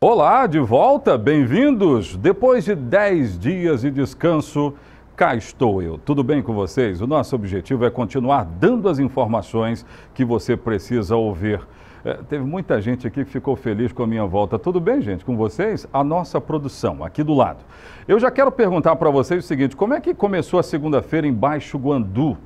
Olá, de volta, bem-vindos! Depois de 10 dias de descanso, cá estou eu. Tudo bem com vocês? O nosso objetivo é continuar dando as informações que você precisa ouvir. Teve muita gente aqui que ficou feliz com a minha volta. Tudo bem, gente? Com vocês? A nossa produção, aqui do lado. Eu já quero perguntar para vocês o seguinte, como é que começou a segunda-feira em Baixo Guandu?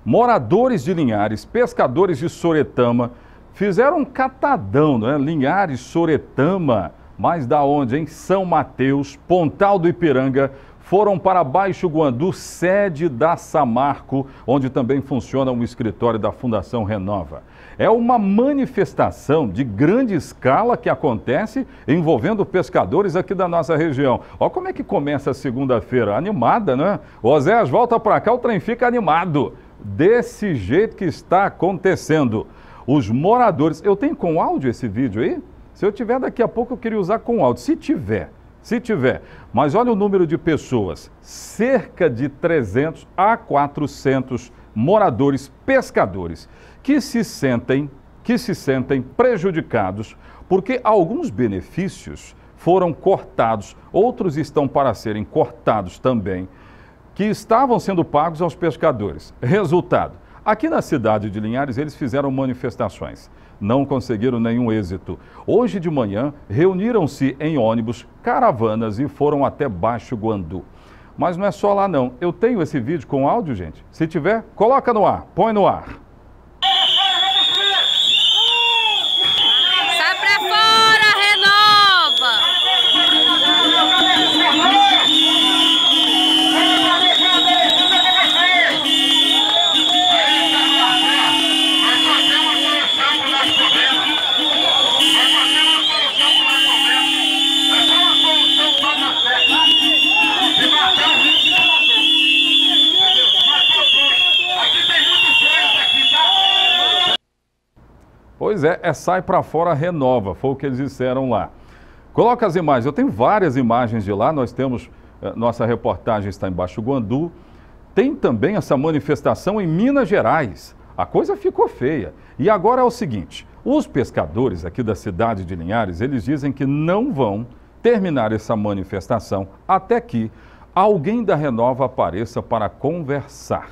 Moradores de Linhares, pescadores de Soretama, fizeram um catadão, né? Linhares, Soretama, mas da onde, hein? São Mateus, Pontal do Ipiranga, foram para Baixo Guandu, sede da Samarco, onde também funciona um escritório da Fundação Renova. É uma manifestação de grande escala que acontece envolvendo pescadores aqui da nossa região. Olha como é que começa a segunda-feira, animada, né? Osés, volta para cá, o trem fica animado. Desse jeito que está acontecendo. Os moradores... Eu tenho com áudio esse vídeo aí? Se eu tiver, daqui a pouco eu queria usar com áudio. Se tiver. Mas olha o número de pessoas. Cerca de 300 a 400 moradores pescadores que se sentem prejudicados porque alguns benefícios foram cortados, outros estão para serem cortados também, que estavam sendo pagos aos pescadores. Resultado, aqui na cidade de Linhares eles fizeram manifestações, não conseguiram nenhum êxito. Hoje de manhã reuniram-se em ônibus, caravanas e foram até Baixo Guandu. Mas não é só lá não, eu tenho esse vídeo com áudio, gente. Se tiver, coloca no ar, põe no ar. Sai pra fora, Renova! Pois é, sai para fora, renova, foi o que eles disseram lá. Coloca as imagens, eu tenho várias imagens de lá, nós temos, nossa reportagem está em Baixo Guandu. Tem também essa manifestação em Minas Gerais, a coisa ficou feia. E agora é o seguinte, os pescadores aqui da cidade de Linhares, eles dizem que não vão terminar essa manifestação até que alguém da Renova apareça para conversar.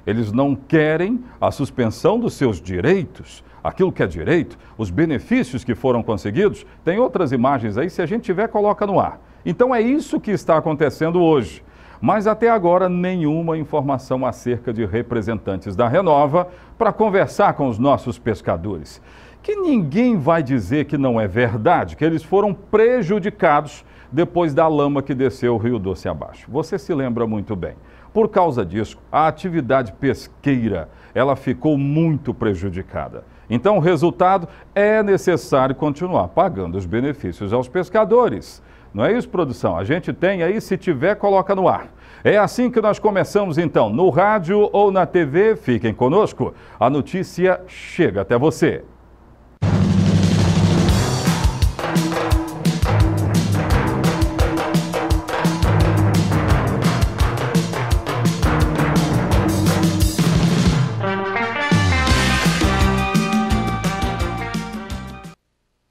Eles não querem a suspensão dos seus direitos, aquilo que é direito, os benefícios que foram conseguidos. Tem outras imagens aí, se a gente tiver, coloca no ar. Então é isso que está acontecendo hoje. Mas até agora nenhuma informação acerca de representantes da Renova para conversar com os nossos pescadores. Que ninguém vai dizer que não é verdade, que eles foram prejudicados depois da lama que desceu o Rio Doce abaixo. Você se lembra muito bem. Por causa disso, a atividade pesqueira, ela ficou muito prejudicada. Então, o resultado é necessário continuar pagando os benefícios aos pescadores. Não é isso, produção? A gente tem aí, se tiver, coloca no ar. É assim que nós começamos, então, no rádio ou na TV. Fiquem conosco, a notícia chega até você.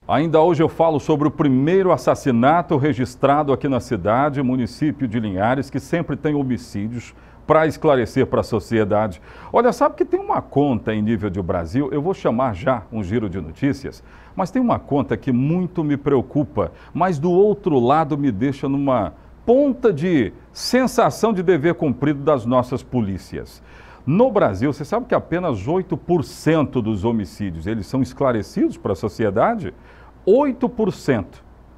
Ainda hoje eu falo sobre o primeiro assassinato registrado aqui na cidade, município de Linhares, que sempre tem homicídios para esclarecer para a sociedade. Olha, sabe que tem uma conta em nível de Brasil, eu vou chamar já um giro de notícias, mas tem uma conta que muito me preocupa, mas do outro lado me deixa numa ponta de sensação de dever cumprido das nossas polícias. No Brasil, você sabe que apenas 8% dos homicídios, eles são esclarecidos para a sociedade? 8%.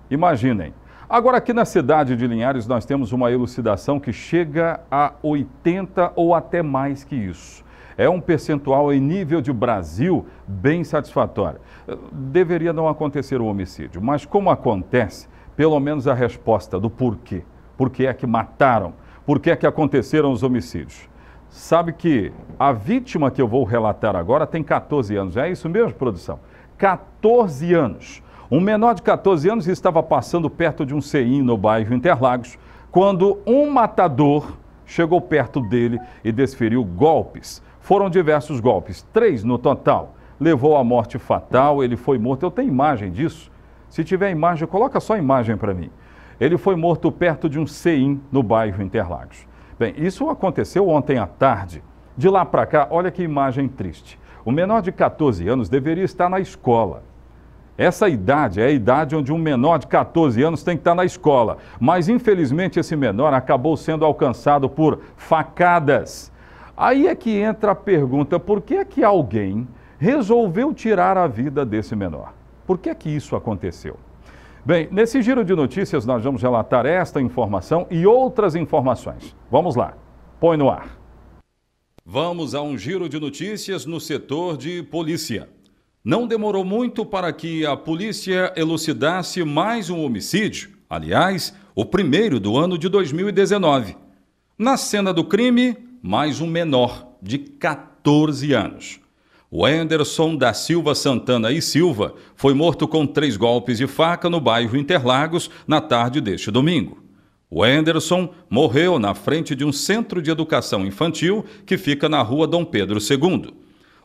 Imaginem. Agora, aqui na cidade de Linhares, nós temos uma elucidação que chega a 80% ou até mais que isso. É um percentual em nível de Brasil bem satisfatório. Deveria não acontecer o homicídio, mas como acontece, pelo menos a resposta do porquê. Por que é que mataram? Por que é que aconteceram os homicídios? Sabe que a vítima que eu vou relatar agora tem 14 anos. É isso mesmo, produção? 14 anos. Um menor de 14 anos estava passando perto de um CI no bairro Interlagos, quando um matador chegou perto dele e desferiu golpes. Foram diversos golpes, 3 no total. Levou à morte fatal, ele foi morto. Eu tenho imagem disso. Se tiver imagem, coloca só a imagem para mim. Ele foi morto perto de um CEIM no bairro Interlagos. Bem, isso aconteceu ontem à tarde. De lá para cá, olha que imagem triste. O menor de 14 anos deveria estar na escola. Essa idade é a idade onde um menor de 14 anos tem que estar na escola. Mas, infelizmente, esse menor acabou sendo alcançado por facadas. Aí é que entra a pergunta, por que é que alguém resolveu tirar a vida desse menor? Por que é que isso aconteceu? Bem, nesse giro de notícias nós vamos relatar esta informação e outras informações. Vamos lá, põe no ar. Vamos a um giro de notícias no setor de polícia. Não demorou muito para que a polícia elucidasse mais um homicídio, aliás, o primeiro do ano de 2019. Na cena do crime, mais um menor de 14 anos. O Anderson da Silva Santana e Silva foi morto com 3 golpes de faca no bairro Interlagos na tarde deste domingo. O Anderson morreu na frente de um centro de educação infantil que fica na rua Dom Pedro II.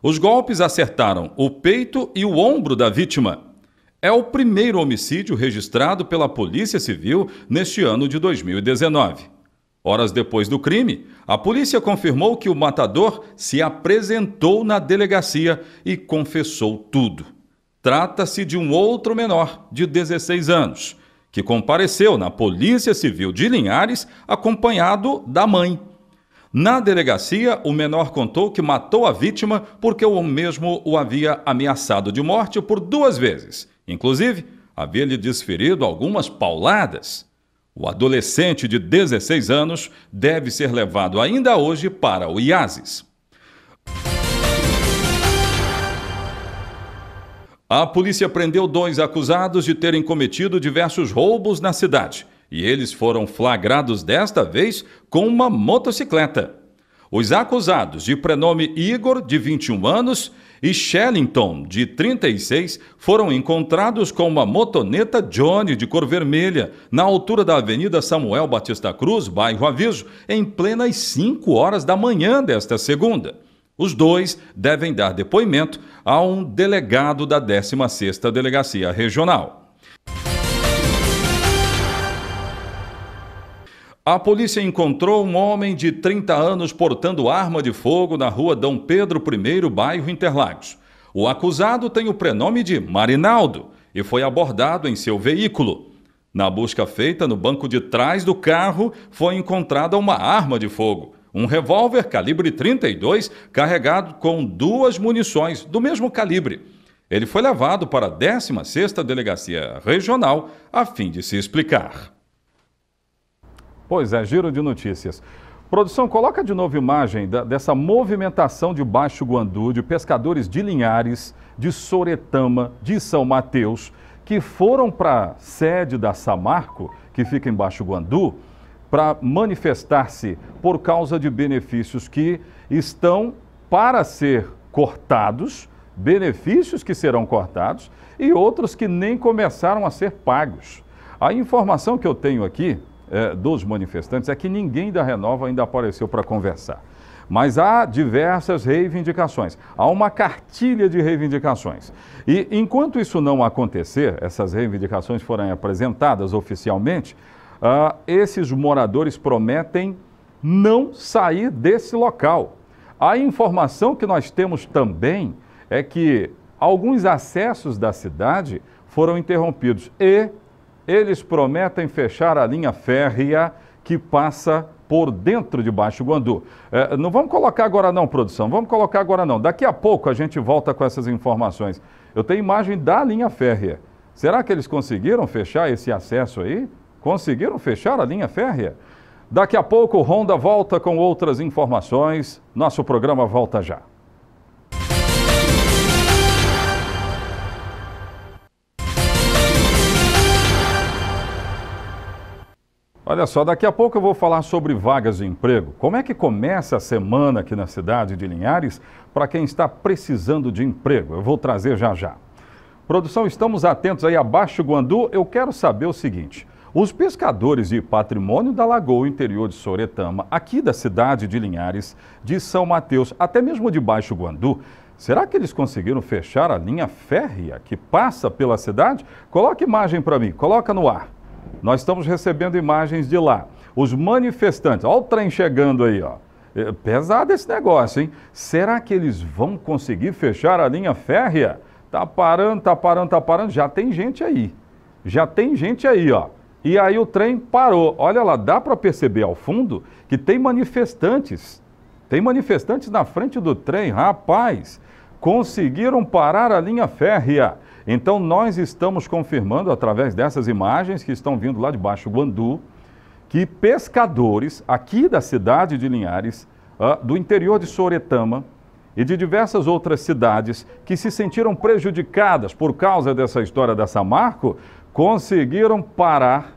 Os golpes acertaram o peito e o ombro da vítima. É o primeiro homicídio registrado pela Polícia Civil neste ano de 2019. Horas depois do crime, a polícia confirmou que o matador se apresentou na delegacia e confessou tudo. Trata-se de um outro menor, de 16 anos, que compareceu na Polícia Civil de Linhares acompanhado da mãe. Na delegacia, o menor contou que matou a vítima porque o mesmo o havia ameaçado de morte por 2 vezes. Inclusive, havia-lhe desferido algumas pauladas. O adolescente de 16 anos deve ser levado ainda hoje para o IASES. A polícia prendeu 2 acusados de terem cometido diversos roubos na cidade. E eles foram flagrados desta vez com uma motocicleta. Os acusados, de prenome Igor, de 21 anos, e Shellington, de 36, foram encontrados com uma motoneta Johnny, de cor vermelha, na altura da Avenida Samuel Batista Cruz, bairro Aviso, em plenas 5 horas da manhã desta segunda. Os 2 devem dar depoimento a um delegado da 16ª Delegacia Regional. A polícia encontrou um homem de 30 anos portando arma de fogo na rua Dom Pedro I, bairro Interlagos. O acusado tem o prenome de Marinaldo e foi abordado em seu veículo. Na busca feita no banco de trás do carro, foi encontrada uma arma de fogo, um revólver calibre 32 carregado com 2 munições do mesmo calibre. Ele foi levado para a 16ª Delegacia Regional a fim de se explicar. Pois é, giro de notícias. Produção, coloca de novo imagem dessa movimentação de Baixo Guandu, de pescadores de Linhares, de Soretama, de São Mateus, que foram para a sede da Samarco, que fica em Baixo Guandu, para manifestar-se por causa de benefícios que estão para ser cortados, benefícios que serão cortados e outros que nem começaram a ser pagos. A informação que eu tenho aqui dos manifestantes é que ninguém da Renova ainda apareceu para conversar. Mas há diversas reivindicações, há uma cartilha de reivindicações. E enquanto isso não acontecer, essas reivindicações forem apresentadas oficialmente, esses moradores prometem não sair desse local. A informação que nós temos também é que alguns acessos da cidade foram interrompidos e eles prometem fechar a linha férrea que passa por dentro de Baixo Guandu. Não vamos colocar agora não, produção, vamos colocar agora não. Daqui a pouco a gente volta com essas informações. Eu tenho imagem da linha férrea. Será que eles conseguiram fechar esse acesso aí? Conseguiram fechar a linha férrea? Daqui a pouco o Ronda volta com outras informações. Nosso programa volta já. Olha só, daqui a pouco eu vou falar sobre vagas de emprego. Como é que começa a semana aqui na cidade de Linhares para quem está precisando de emprego? Eu vou trazer já já. Produção, estamos atentos aí a Baixo Guandu. Eu quero saber o seguinte: os pescadores de Patrimônio da Lagoa, interior de Soretama, aqui da cidade de Linhares, de São Mateus, até mesmo de Baixo Guandu, Será que eles conseguiram fechar a linha férrea que passa pela cidade? Coloca imagem para mim, coloca no ar. Nós estamos recebendo imagens de lá. Os manifestantes, olha o trem chegando aí, ó. Pesado esse negócio, hein? Será que eles vão conseguir fechar a linha férrea? Tá parando, tá parando, tá parando. Já tem gente aí. Já tem gente aí, ó. E aí o trem parou. Olha lá, dá para perceber ao fundo que tem manifestantes. Tem manifestantes na frente do trem. Rapaz, conseguiram parar a linha férrea. Então nós estamos confirmando através dessas imagens que estão vindo lá de Baixo Guandu, que pescadores aqui da cidade de Linhares, do interior de Soretama e de diversas outras cidades que se sentiram prejudicadas por causa dessa história da Samarco, conseguiram parar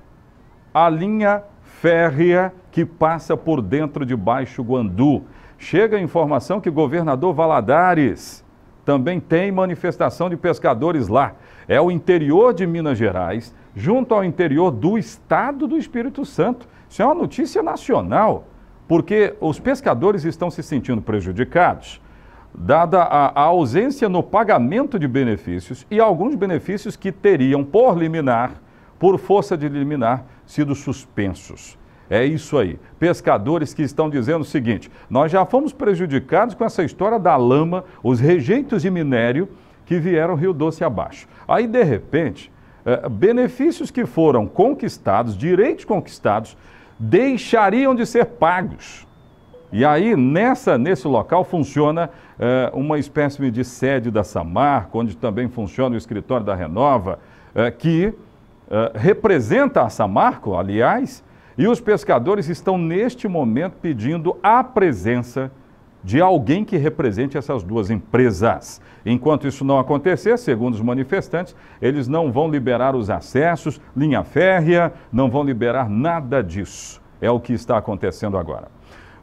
a linha férrea que passa por dentro de Baixo Guandu. Chega a informação que o governador Valadares também tem manifestação de pescadores lá. É o interior de Minas Gerais, junto ao interior do estado do Espírito Santo. Isso é uma notícia nacional, porque os pescadores estão se sentindo prejudicados, dada a ausência no pagamento de benefícios e alguns benefícios que teriam, por liminar, por força de liminar, sido suspensos. É isso aí. Pescadores que estão dizendo o seguinte: nós já fomos prejudicados com essa história da lama, os rejeitos de minério que vieram Rio Doce abaixo. Aí, de repente, benefícios que foram conquistados, direitos conquistados, deixariam de ser pagos. E aí, nesse local, funciona uma espécie de sede da Samarco, onde também funciona o escritório da Renova, que representa a Samarco, aliás, e os pescadores estão, neste momento, pedindo a presença de alguém que represente essas duas empresas. Enquanto isso não acontecer, segundo os manifestantes, eles não vão liberar os acessos, linha férrea, não vão liberar nada disso. É o que está acontecendo agora.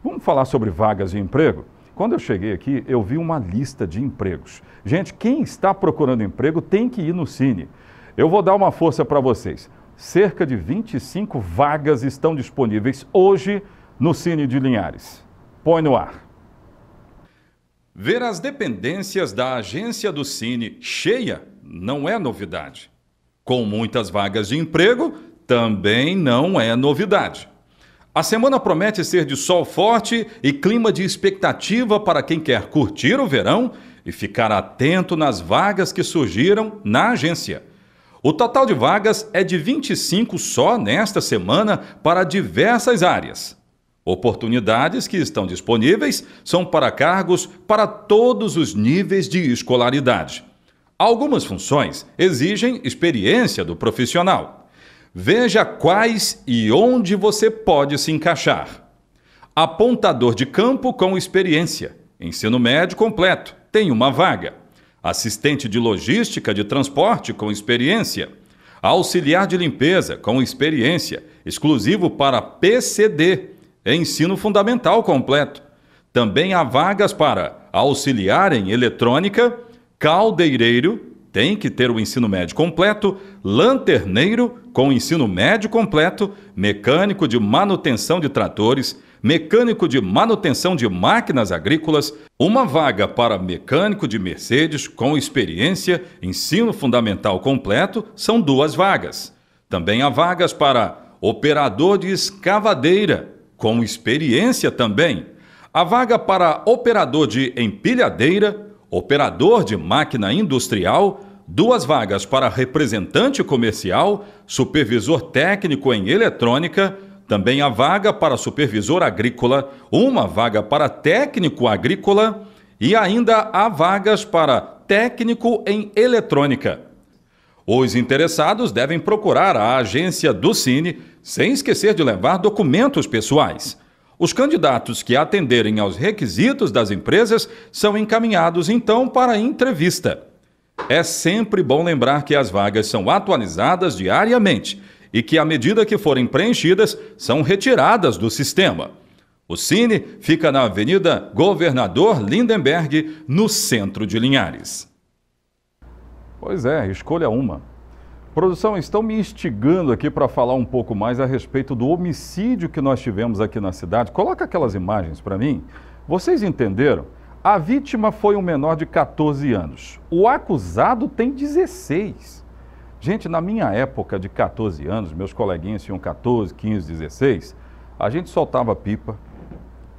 Vamos falar sobre vagas de emprego? Quando eu cheguei aqui, eu vi uma lista de empregos. Gente, quem está procurando emprego tem que ir no Cine. Eu vou dar uma força para vocês. Cerca de 25 vagas estão disponíveis hoje no Cine de Linhares. Põe no ar. Ver as dependências da agência do Cine cheia não é novidade. Com muitas vagas de emprego, também não é novidade. A semana promete ser de sol forte e clima de expectativa para quem quer curtir o verão e ficar atento nas vagas que surgiram na agência. O total de vagas é de 25 só nesta semana para diversas áreas. Oportunidades que estão disponíveis são para cargos para todos os níveis de escolaridade. Algumas funções exigem experiência do profissional. Veja quais e onde você pode se encaixar. Apontador de campo com experiência. Ensino médio completo. Tem uma vaga. Assistente de logística de transporte com experiência. Auxiliar de limpeza com experiência. Exclusivo para PCD. Ensino fundamental completo. Também há vagas para auxiliar em eletrônica, caldeireiro, tem que ter o ensino médio completo, lanterneiro com ensino médio completo, mecânico de manutenção de tratores, mecânico de manutenção de máquinas agrícolas, uma vaga para mecânico de Mercedes com experiência, ensino fundamental completo, são 2 vagas. Também há vagas para operador de escavadeira, com experiência também. A vaga para operador de empilhadeira, operador de máquina industrial, 2 vagas para representante comercial, supervisor técnico em eletrônica, também há vaga para supervisor agrícola, uma vaga para técnico agrícola e ainda há vagas para técnico em eletrônica. Os interessados devem procurar a agência do Cine, sem esquecer de levar documentos pessoais. Os candidatos que atenderem aos requisitos das empresas são encaminhados, então, para a entrevista. É sempre bom lembrar que as vagas são atualizadas diariamente e que, à medida que forem preenchidas, são retiradas do sistema. O Cine fica na Avenida Governador Lindenberg, no centro de Linhares. Pois é, escolha uma. Produção, estão me instigando aqui para falar um pouco mais a respeito do homicídio que nós tivemos aqui na cidade. Coloca aquelas imagens para mim. Vocês entenderam? A vítima foi um menor de 14 anos. O acusado tem 16. Gente, na minha época de 14 anos, meus coleguinhas tinham 14, 15, 16, a gente soltava pipa,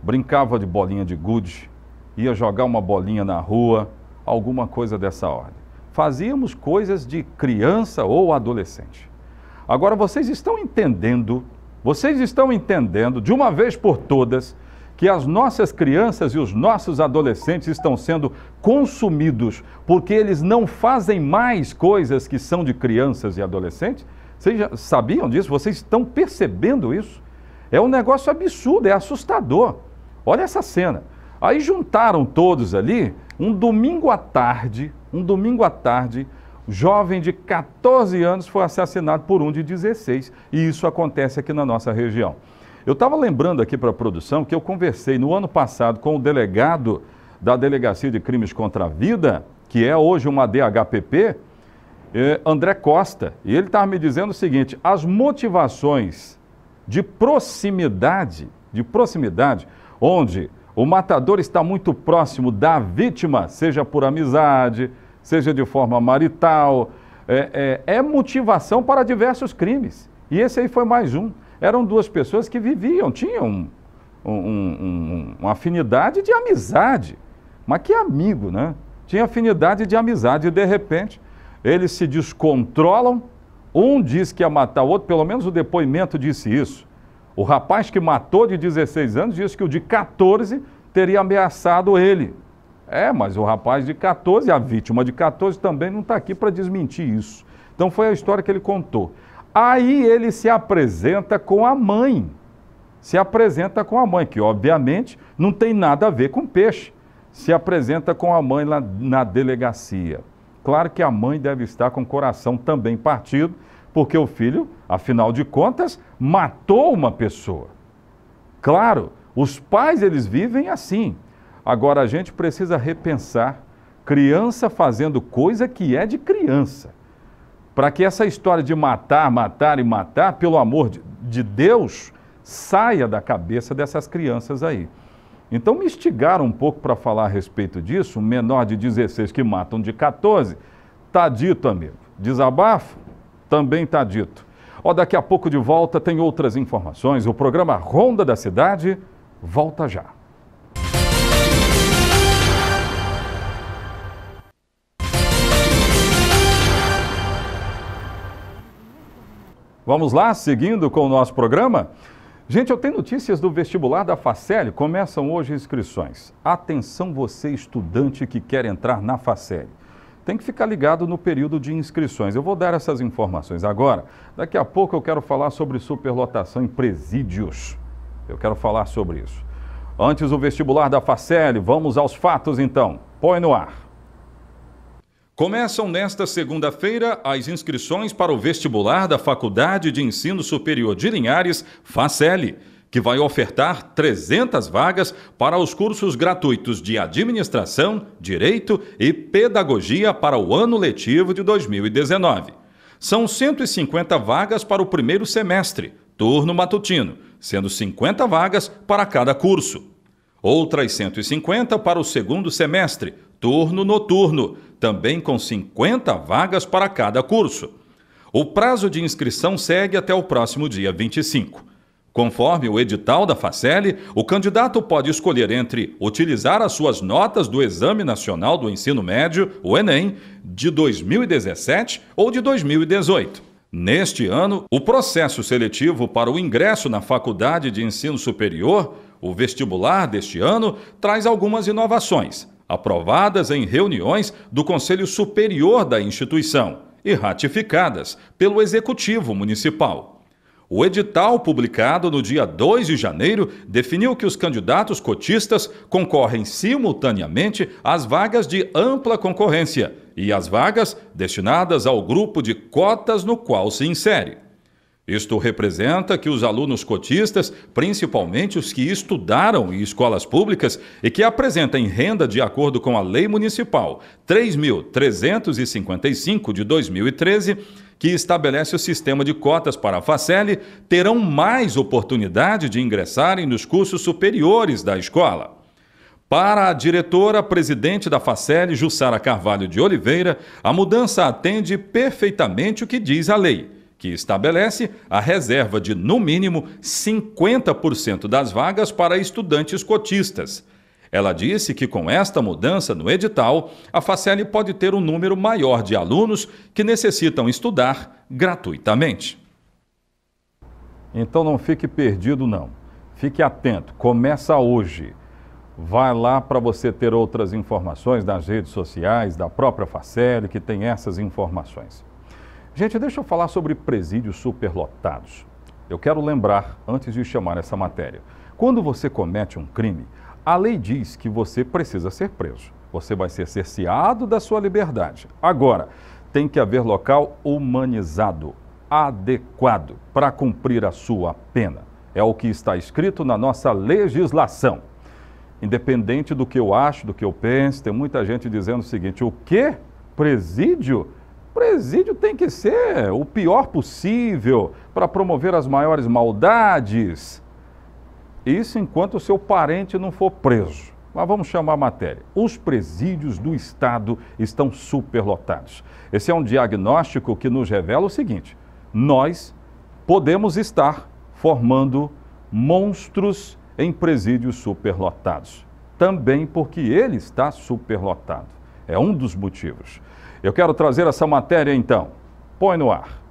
brincava de bolinha de gude, ia jogar uma bolinha na rua, alguma coisa dessa ordem. Fazíamos coisas de criança ou adolescente. Agora, vocês estão entendendo de uma vez por todas que as nossas crianças e os nossos adolescentes estão sendo consumidos porque eles não fazem mais coisas que são de crianças e adolescentes? Vocês já sabiam disso? Vocês estão percebendo isso? É um negócio absurdo, é assustador. Olha essa cena. Aí juntaram todos ali, um domingo à tarde, jovem de 14 anos foi assassinado por um de 16. E isso acontece aqui na nossa região. Eu estava lembrando aqui para a produção que eu conversei no ano passado com o delegado da Delegacia de Crimes contra a Vida, que é hoje uma DHPP, André Costa. E ele estava me dizendo o seguinte: as motivações de proximidade, onde o matador está muito próximo da vítima, seja por amizade, seja de forma marital, é motivação para diversos crimes. E esse aí foi mais um. Eram duas pessoas que viviam, tinham uma afinidade de amizade. Mas que amigo, né? Tinha afinidade de amizade e, de repente, eles se descontrolam. Um diz que ia matar o outro, pelo menos o depoimento disse isso. O rapaz que matou de 16 anos disse que o de 14 teria ameaçado ele. Mas o rapaz de 14, a vítima de 14, também não está aqui para desmentir isso. Então foi a história que ele contou. Aí ele se apresenta com a mãe. Que obviamente não tem nada a ver com peixe. Se apresenta com a mãe lá na delegacia. Claro que a mãe deve estar com o coração também partido, porque o filho, afinal de contas, matou uma pessoa. Claro, os pais, eles vivem assim. Agora a gente precisa repensar criança fazendo coisa que é de criança. Para que essa história de matar, pelo amor de Deus, saia da cabeça dessas crianças aí. Então me instigaram um pouco para falar a respeito disso. Um menor de 16 que matam de 14, tá dito, amigo. Desabafo? Também tá dito. Daqui a pouco de volta tem outras informações. O programa Ronda da Cidade volta já. Vamos lá, seguindo com o nosso programa? Gente, eu tenho notícias do vestibular da Faceli. Começam hoje inscrições. Atenção você, estudante que quer entrar na Faceli. Tem que ficar ligado no período de inscrições. Eu vou dar essas informações agora. Daqui a pouco eu quero falar sobre superlotação em presídios. Eu quero falar sobre isso. Antes o vestibular da Faceli, vamos aos fatos então. Põe no ar. Começam nesta segunda-feira as inscrições para o vestibular da Faculdade de Ensino Superior de Linhares, Faceli, que vai ofertar 300 vagas para os cursos gratuitos de Administração, Direito e Pedagogia para o ano letivo de 2019. São 150 vagas para o primeiro semestre, turno matutino, sendo 50 vagas para cada curso. Outras 150 para o segundo semestre, turno noturno, também com 50 vagas para cada curso. O prazo de inscrição segue até o próximo dia 25. Conforme o edital da Faceli, o candidato pode escolher entre utilizar as suas notas do Exame Nacional do Ensino Médio, o Enem, de 2017 ou de 2018. Neste ano, o processo seletivo para o ingresso na Faculdade de Ensino Superior, o vestibular deste ano, traz algumas inovações, aprovadas em reuniões do Conselho Superior da instituição e ratificadas pelo Executivo Municipal. O edital, publicado no dia 2 de janeiro, definiu que os candidatos cotistas concorrem simultaneamente às vagas de ampla concorrência e às vagas destinadas ao grupo de cotas no qual se insere. Isto representa que os alunos cotistas, principalmente os que estudaram em escolas públicas e que apresentem renda de acordo com a Lei Municipal 3.355 de 2013, que estabelece o sistema de cotas para a Faceli, terão mais oportunidade de ingressarem nos cursos superiores da escola. Para a diretora-presidente da Facel, Jussara Carvalho de Oliveira, a mudança atende perfeitamente o que diz a lei, que estabelece a reserva de, no mínimo, 50% das vagas para estudantes cotistas. Ela disse que com esta mudança no edital, a Facel pode ter um número maior de alunos que necessitam estudar gratuitamente. Então não fique perdido não, fique atento, começa hoje. Vai lá para você ter outras informações das redes sociais, da própria Facel, que tem essas informações. Gente, deixa eu falar sobre presídios superlotados. Eu quero lembrar, antes de chamar essa matéria, quando você comete um crime, a lei diz que você precisa ser preso. Você vai ser cerceado da sua liberdade. Agora, tem que haver local humanizado, adequado para cumprir a sua pena. É o que está escrito na nossa legislação. Independente do que eu acho, do que eu penso, tem muita gente dizendo o seguinte: o quê? Presídio? Presídio tem que ser o pior possível para promover as maiores maldades. Isso enquanto o seu parente não for preso. Mas vamos chamar a matéria. Os presídios do Estado estão superlotados. Esse é um diagnóstico que nos revela o seguinte: nós podemos estar formando monstros em presídios superlotados. Também porque ele está superlotado. É um dos motivos. Eu quero trazer essa matéria então. Põe no ar.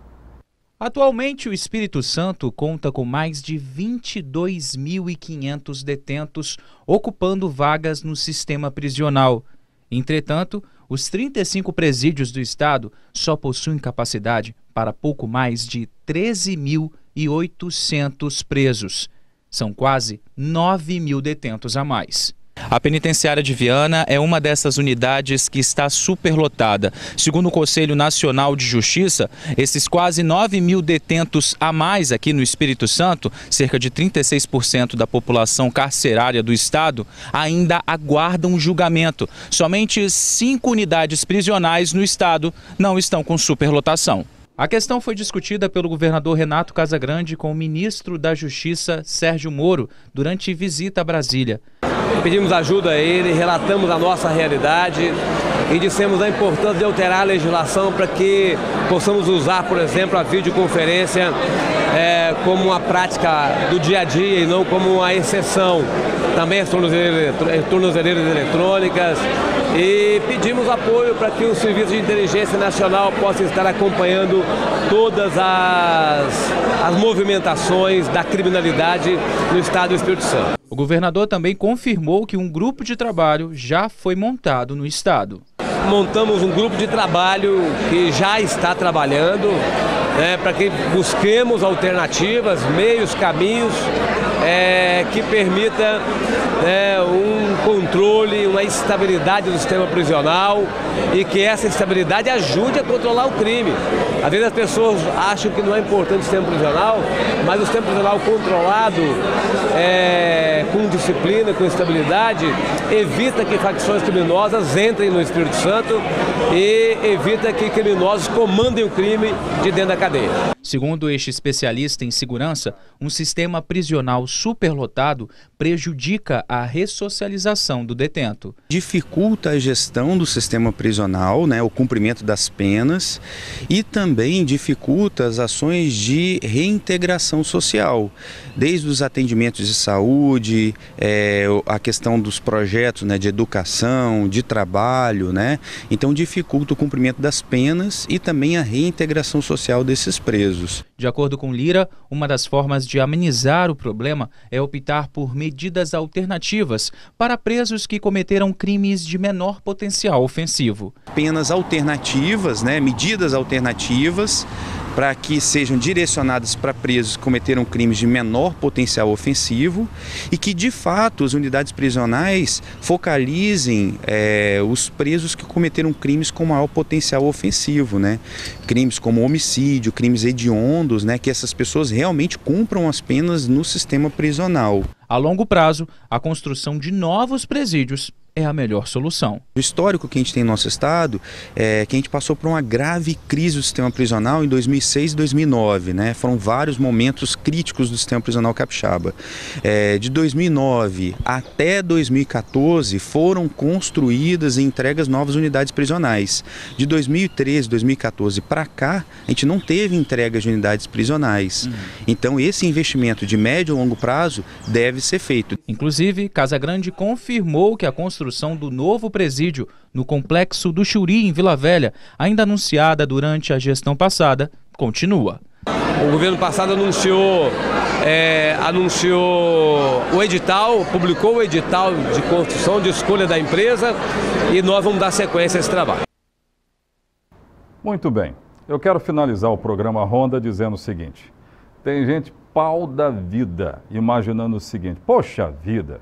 Atualmente, o Espírito Santo conta com mais de 22.500 detentos ocupando vagas no sistema prisional. Entretanto, os 35 presídios do estado só possuem capacidade para pouco mais de 13.800 presos. São quase 9.000 detentos a mais. A penitenciária de Viana é uma dessas unidades que está superlotada. Segundo o Conselho Nacional de Justiça, esses quase 9.000 detentos a mais aqui no Espírito Santo, cerca de 36% da população carcerária do estado, ainda aguardam julgamento. Somente 5 unidades prisionais no estado não estão com superlotação. A questão foi discutida pelo governador Renato Casagrande com o ministro da Justiça, Sérgio Moro, durante visita a Brasília. Pedimos ajuda a ele, relatamos a nossa realidade e dissemos a importância de alterar a legislação para que possamos usar, por exemplo, a videoconferência como uma prática do dia a dia e não como uma exceção. Também as tornozeleiras eletrônicas. E pedimos apoio para que o Serviço de Inteligência Nacional possa estar acompanhando todas as movimentações da criminalidade no estado do Espírito Santo. O governador também confirmou que um grupo de trabalho já foi montado no estado. Montamos um grupo de trabalho que já está trabalhando, para que busquemos alternativas, meios, caminhos que permita um controle, uma estabilidade do sistema prisional e que essa estabilidade ajude a controlar o crime. Às vezes as pessoas acham que não é importante o sistema prisional, mas o sistema prisional controlado, com disciplina, com estabilidade, evita que facções criminosas entrem no Espírito Santo e evita que criminosos comandem o crime de dentro da cadeia. Segundo este especialista em segurança, um sistema prisional superlotado prejudica a ressocialização do detento. Dificulta a gestão do sistema prisional, o cumprimento das penas, e também dificulta as ações de reintegração social, desde os atendimentos de saúde, a questão dos projetos de educação, de trabalho, Então dificulta o cumprimento das penas e também a reintegração social desses presos. De acordo com Lira, uma das formas de amenizar o problema é optar por medidas alternativas para presos que cometeram crimes de menor potencial ofensivo. Penas alternativas, medidas alternativas para que sejam direcionadas para presos que cometeram crimes de menor potencial ofensivo e que, de fato, as unidades prisionais focalizem os presos que cometeram crimes com maior potencial ofensivo, Crimes como homicídio, crimes hediondos, que essas pessoas realmente cumpram as penas no sistema prisional. A longo prazo, a construção de novos presídios é a melhor solução. O histórico que a gente tem no nosso estado é que a gente passou por uma grave crise do sistema prisional em 2006 e 2009, né? Foram vários momentos críticos do sistema prisional capixaba. De 2009 até 2014 foram construídas e entregas novas unidades prisionais. De 2013, 2014 para cá, a gente não teve entregas de unidades prisionais. Então esse investimento de médio e longo prazo deve ser feito. Inclusive, Casa Grande confirmou que a construção do novo presídio no Complexo do Xuri, em Vila Velha, ainda anunciada durante a gestão passada, continua. O governo passado anunciou o edital, publicou o edital de construção, de escolha da empresa, e nós vamos dar sequência a esse trabalho. Muito bem. Eu quero finalizar o programa Ronda dizendo o seguinte: tem gente pau da vida imaginando o seguinte: poxa vida,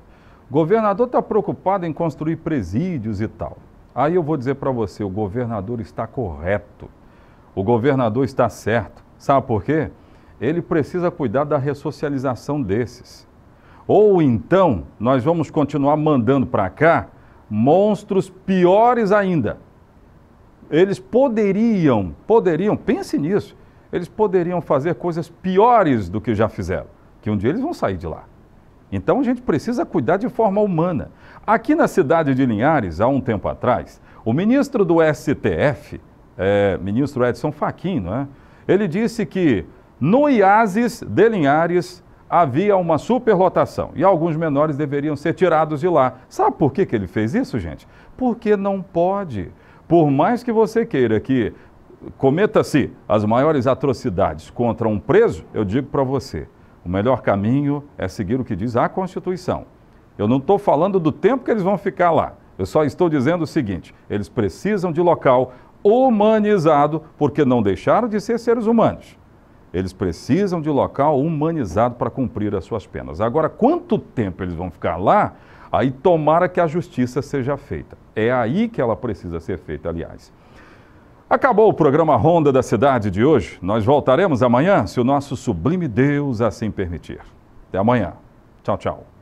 o governador está preocupado em construir presídios e tal. Aí eu vou dizer para você, o governador está correto. O governador está certo. Sabe por quê? Ele precisa cuidar da ressocialização desses. Ou então, nós vamos continuar mandando para cá monstros piores ainda. Eles poderiam, pense nisso, eles poderiam fazer coisas piores do que já fizeram, que um dia eles vão sair de lá. Então a gente precisa cuidar de forma humana. Aqui na cidade de Linhares, há um tempo atrás, o ministro do STF, ministro Edson Fachin, né, ele disse que no IASES de Linhares havia uma superlotação e alguns menores deveriam ser tirados de lá. Sabe por que ele fez isso, gente? Porque não pode. Por mais que você queira que cometa-se as maiores atrocidades contra um preso, eu digo para você, o melhor caminho é seguir o que diz a Constituição. Eu não estou falando do tempo que eles vão ficar lá. Eu só estou dizendo o seguinte: eles precisam de local humanizado, porque não deixaram de ser seres humanos. Eles precisam de local humanizado para cumprir as suas penas. Agora, quanto tempo eles vão ficar lá? Aí tomara que a justiça seja feita. É aí que ela precisa ser feita, aliás. Acabou o programa Ronda da Cidade de hoje. Nós voltaremos amanhã, se o nosso sublime Deus assim permitir. Até amanhã. Tchau, tchau.